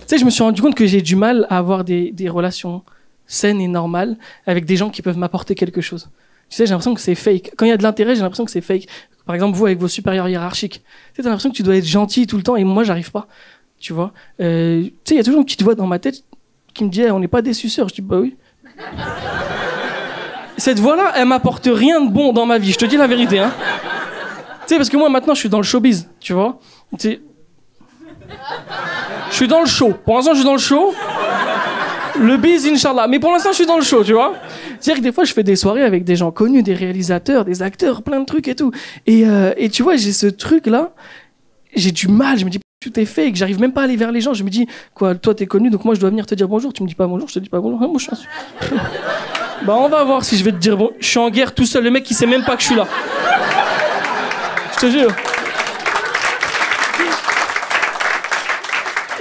sais, je me suis rendu compte que j'ai du mal à avoir des relations saines et normales avec des gens qui peuvent m'apporter quelque chose. Tu sais, j'ai l'impression que c'est fake. Quand il y a de l'intérêt, j'ai l'impression que c'est fake. Par exemple, vous, avec vos supérieurs hiérarchiques. Tu sais, t'as l'impression que tu dois être gentil tout le temps et moi, j'arrive pas. Tu vois. Tu sais, il y a toujours une petite voix dans ma tête qui me dit on n'est pas des suceurs. Je dis bah oui. Cette voix-là, elle m'apporte rien de bon dans ma vie. Je te dis la vérité. Hein. Tu sais, parce que moi, maintenant, je suis dans le showbiz. Tu vois. Tu sais, je suis dans le show. Pour l'instant, je suis dans le show. Le biz, Inch'Allah. Mais pour l'instant, je suis dans le show, tu vois. C'est-à-dire que des fois, je fais des soirées avec des gens connus, des réalisateurs, des acteurs, plein de trucs et tout. Et tu vois, j'ai ce truc-là, j'ai du mal. Je me dis, tout est fake, j'arrive même pas à aller vers les gens. Je me dis, quoi, toi, t'es connu, donc moi, je dois venir te dire bonjour. Tu me dis pas bonjour, je te dis pas bonjour. Ah, moi, je suis Bah, on va voir si je vais te dire bon. Je suis en guerre tout seul, le mec, il sait même pas que je suis là. Je te jure.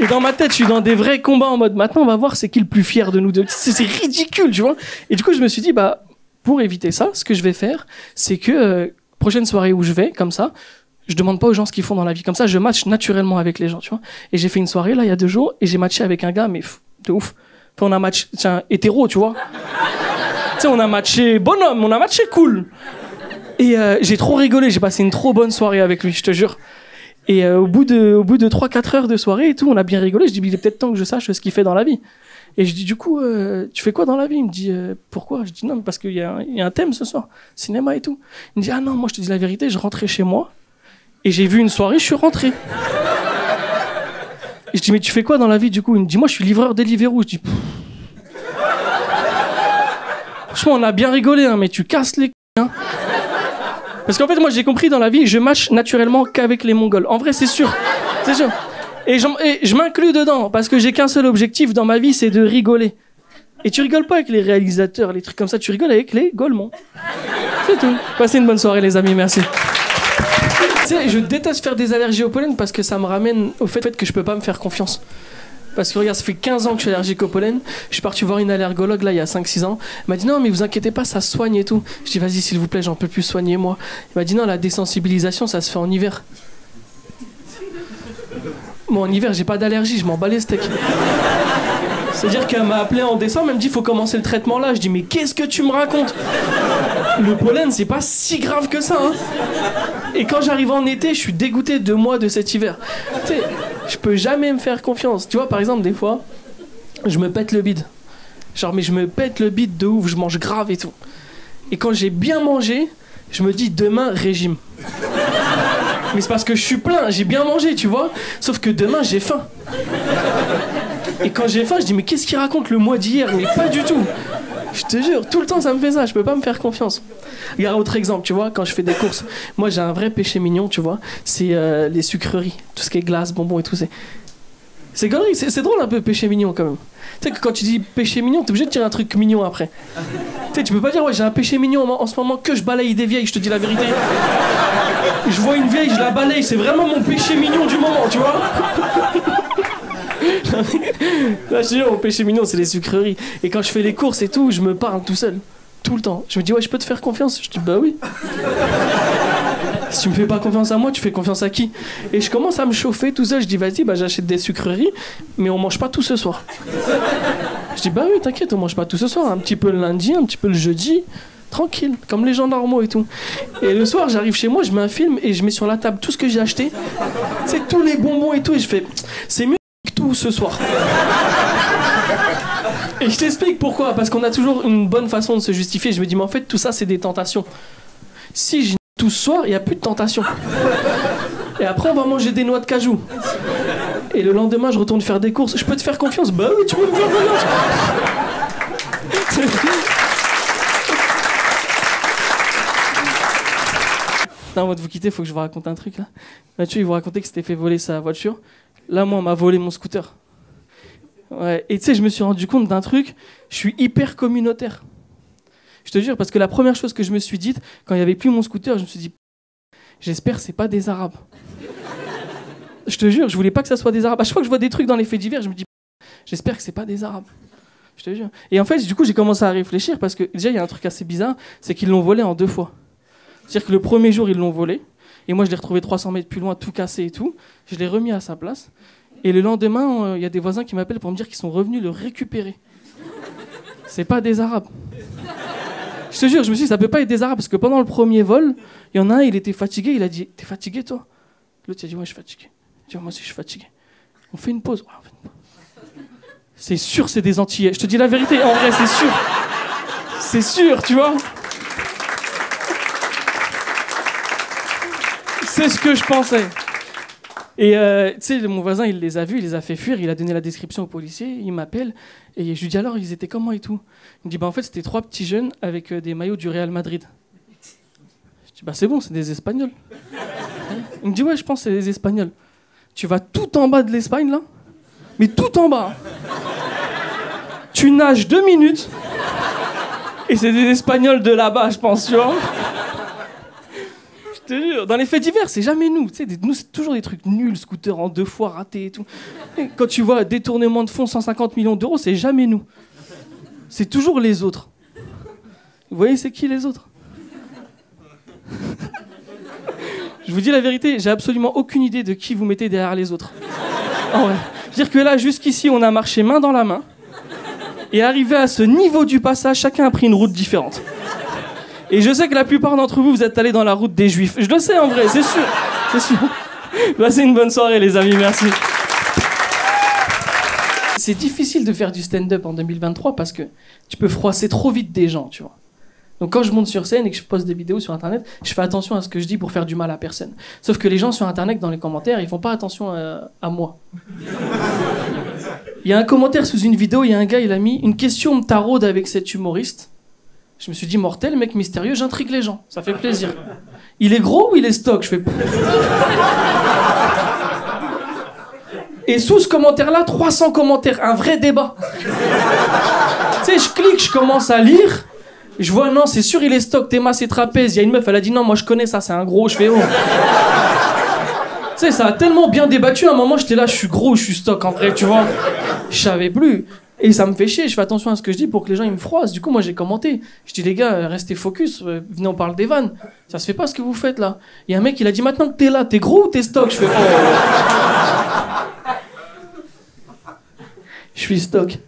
Et dans ma tête, je suis dans des vrais combats en mode maintenant, on va voir c'est qui le plus fier de nous deux. C'est ridicule, tu vois. Et du coup, je me suis dit, bah, pour éviter ça, ce que je vais faire, c'est que prochaine soirée où je vais, comme ça, je demande pas aux gens ce qu'ils font dans la vie. Comme ça, je match naturellement avec les gens, tu vois. Et j'ai fait une soirée, là, il y a 2 jours, et j'ai matché avec un gars, mais de ouf. Enfin, on a matché, tiens, hétéro, tu vois. Tu sais, on a matché bonhomme, on a matché cool. Et j'ai trop rigolé, j'ai passé une trop bonne soirée avec lui, je te jure. Et au bout de 3-4 heures de soirée et tout, on a bien rigolé. Je dis, il est peut-être temps que je sache ce qu'il fait dans la vie. Et je dis, du coup, tu fais quoi dans la vie? Il me dit, pourquoi? Je dis, non, parce qu'il y a un thème ce soir, cinéma et tout. Il me dit, ah non, moi je te dis la vérité, je rentrais chez moi et j'ai vu une soirée, je suis rentré. Et je dis, mais tu fais quoi dans la vie du coup? Il me dit, moi je suis livreur Deliveroo. Je dis, franchement, on a bien rigolé, hein, mais tu casses les couilles, hein. Parce qu'en fait, moi, j'ai compris dans la vie, je match naturellement qu'avec les Mongols. En vrai, c'est sûr. C'est sûr. Et je m'inclus dedans, parce que j'ai qu'un seul objectif dans ma vie, c'est de rigoler. Et tu rigoles pas avec les réalisateurs, les trucs comme ça, tu rigoles avec les Golemons. C'est tout. Passez une bonne soirée, les amis, merci. Tu sais, je déteste faire des allergies au pollen, parce que ça me ramène au fait que je peux pas me faire confiance. Parce que regarde, ça fait 15 ans que je suis allergique au pollen. Je suis parti voir une allergologue là il y a 5-6 ans. Elle m'a dit non mais vous inquiétez pas, ça se soigne et tout. Je dis vas-y s'il vous plaît, j'en peux plus, soigner-moi. Elle m'a dit non, la désensibilisation ça se fait en hiver. Bon en hiver j'ai pas d'allergie, je m'en bats les steaks. C'est-à-dire qu'elle m'a appelé en décembre, elle me dit faut commencer le traitement là. Je dis mais qu'est-ce que tu me racontes? Le pollen c'est pas si grave que ça hein. Et quand j'arrive en été, je suis dégoûté de moi de cet hiver. Tu sais, je peux jamais me faire confiance. Tu vois par exemple des fois, je me pète le bide. Genre mais je me pète le bide de ouf, je mange grave et tout. Et quand j'ai bien mangé, je me dis demain régime. Mais c'est parce que je suis plein, j'ai bien mangé, tu vois. Sauf que demain j'ai faim. Et quand j'ai faim, je dis mais qu'est-ce qu'il raconte le mois d'hier? Mais pas du tout. Je te jure, tout le temps ça me fait ça, je peux pas me faire confiance. Regarde autre exemple, tu vois, quand je fais des courses, moi j'ai un vrai péché mignon, tu vois, c'est les sucreries, tout ce qui est glace, bonbons et tout, c'est gaulerie, c'est drôle un peu péché mignon quand même. Tu sais que quand tu dis péché mignon, t'es obligé de tirer un truc mignon après. Tu sais, tu peux pas dire ouais j'ai un péché mignon en ce moment que je balaye des vieilles, je te dis la vérité. Je vois une vieille, je la balaye, c'est vraiment mon péché mignon du moment, tu vois. Là, je te jure, mon péché mignon, c'est les sucreries. Et quand je fais les courses et tout, je me parle tout seul. Tout le temps. Je me dis, ouais, je peux te faire confiance? Je dis, bah oui. Si tu me fais pas confiance à moi, tu fais confiance à qui? Et je commence à me chauffer tout seul. Je dis, vas-y, bah, j'achète des sucreries, mais on mange pas tout ce soir. Je dis, bah oui, t'inquiète, on mange pas tout ce soir. Un petit peu le lundi, un petit peu le jeudi. Tranquille, comme les gens normaux et tout. Et le soir, j'arrive chez moi, je mets un film et je mets sur la table tout ce que j'ai acheté. C'est tous les bonbons et tout. Et je fais, c'est mieux que tout ce soir. Et je t'explique pourquoi. Parce qu'on a toujours une bonne façon de se justifier. Je me dis, mais en fait, tout ça, c'est des tentations. Si je tout ce soir, il n'y a plus de tentation. Et après, on va manger des noix de cajou. Et le lendemain, je retourne faire des courses. Je peux te faire confiance? Bah oui, tu peux me faire confiance. Non, avant de vous quitter, il faut que je vous raconte un truc là. Mathieu, il vous racontait qu'il s'était fait voler sa voiture. Là, moi, on m'a volé mon scooter. Ouais. Et tu sais, je me suis rendu compte d'un truc. Je suis hyper communautaire. Je te jure, parce que la première chose que je me suis dite, quand il n'y avait plus mon scooter, je me suis dit, j'espère que c'est pas des Arabes. Je te jure, je voulais pas que ça soit des Arabes. À chaque fois que je vois des trucs dans les faits divers, je me dis, j'espère que c'est pas des Arabes. Je te jure. Et en fait, du coup, j'ai commencé à réfléchir parce que déjà, il y a un truc assez bizarre, c'est qu'ils l'ont volé en 2 fois. C'est-à-dire que le premier jour, ils l'ont volé. Et moi, je l'ai retrouvé 300 mètres plus loin, tout cassé et tout. Je l'ai remis à sa place. Et le lendemain, il y a des voisins qui m'appellent pour me dire qu'ils sont revenus le récupérer. C'est pas des Arabes. Je te jure, je me suis dit, ça peut pas être des Arabes, parce que pendant le premier vol, il y en a un, il était fatigué, il a dit, t'es fatigué toi? L'autre il a dit, ouais, je suis fatigué. Il dit, moi aussi je suis fatigué. On fait une pause. Ouais, on fait une pause. C'est sûr, c'est des Antillais. Je te dis la vérité, en vrai, c'est sûr. C'est sûr, tu vois. C'est ce que je pensais. Et tu sais, mon voisin, il les a vus, il les a fait fuir, il a donné la description au policier, il m'appelle, et je lui dis alors, ils étaient comment et tout? Il me dit, bah en fait, c'était 3 petits jeunes avec des maillots du Real Madrid. Je dis, bah c'est bon, c'est des Espagnols. Il me dit, ouais, je pense que c'est des Espagnols. Tu vas tout en bas de l'Espagne, là, mais tout en bas. Tu nages 2 minutes, et c'est des Espagnols de là-bas, je pense, tu vois. Je te jure, dans les faits divers, c'est jamais nous. Tu sais, nous, c'est toujours des trucs nuls, scooter en 2 fois raté et tout. Et quand tu vois détournement de fonds 150 millions d'euros, c'est jamais nous. C'est toujours les autres. Vous voyez, c'est qui les autres? Je vous dis la vérité, j'ai absolument aucune idée de qui vous mettez derrière les autres. Ah ouais. Dire que là, jusqu'ici, on a marché main dans la main. Et arrivé à ce niveau du passage, chacun a pris une route différente. Et je sais que la plupart d'entre vous, vous êtes allés dans la route des Juifs. Je le sais en vrai, c'est sûr. C'est sûr. Passez une bonne soirée, les amis, merci. C'est difficile de faire du stand-up en 2023 parce que tu peux froisser trop vite des gens, tu vois. Donc quand je monte sur scène et que je poste des vidéos sur Internet, je fais attention à ce que je dis pour faire du mal à personne. Sauf que les gens sur Internet, dans les commentaires, ils font pas attention à moi. Il y a un commentaire sous une vidéo, il y a un gars, il a mis « Une question me taraude avec cet humoriste ». Je me suis dit, mortel, mec mystérieux, j'intrigue les gens. Ça fait plaisir. Il est gros ou il est stock? Je fais... Et sous ce commentaire-là, 300 commentaires. Un vrai débat. Tu sais, je clique, je commence à lire. Je vois, non, c'est sûr, il est stock. Théma, c'est trapèze. Il y a une meuf, elle a dit, non, moi, je connais ça, c'est un gros. Je fais, oh. Tu sais, ça a tellement bien débattu. À un moment, j'étais là, je suis gros, je suis stock. En vrai, tu vois. Je savais plus. Et ça me fait chier, je fais attention à ce que je dis pour que les gens ils me froissent. Du coup, moi j'ai commenté. Je dis les gars, restez focus, venez on parle des vannes. Ça se fait pas ce que vous faites là. Il y a un mec, il a dit maintenant que t'es là, t'es gros ou t'es stock? Je fais oh. Je suis stock.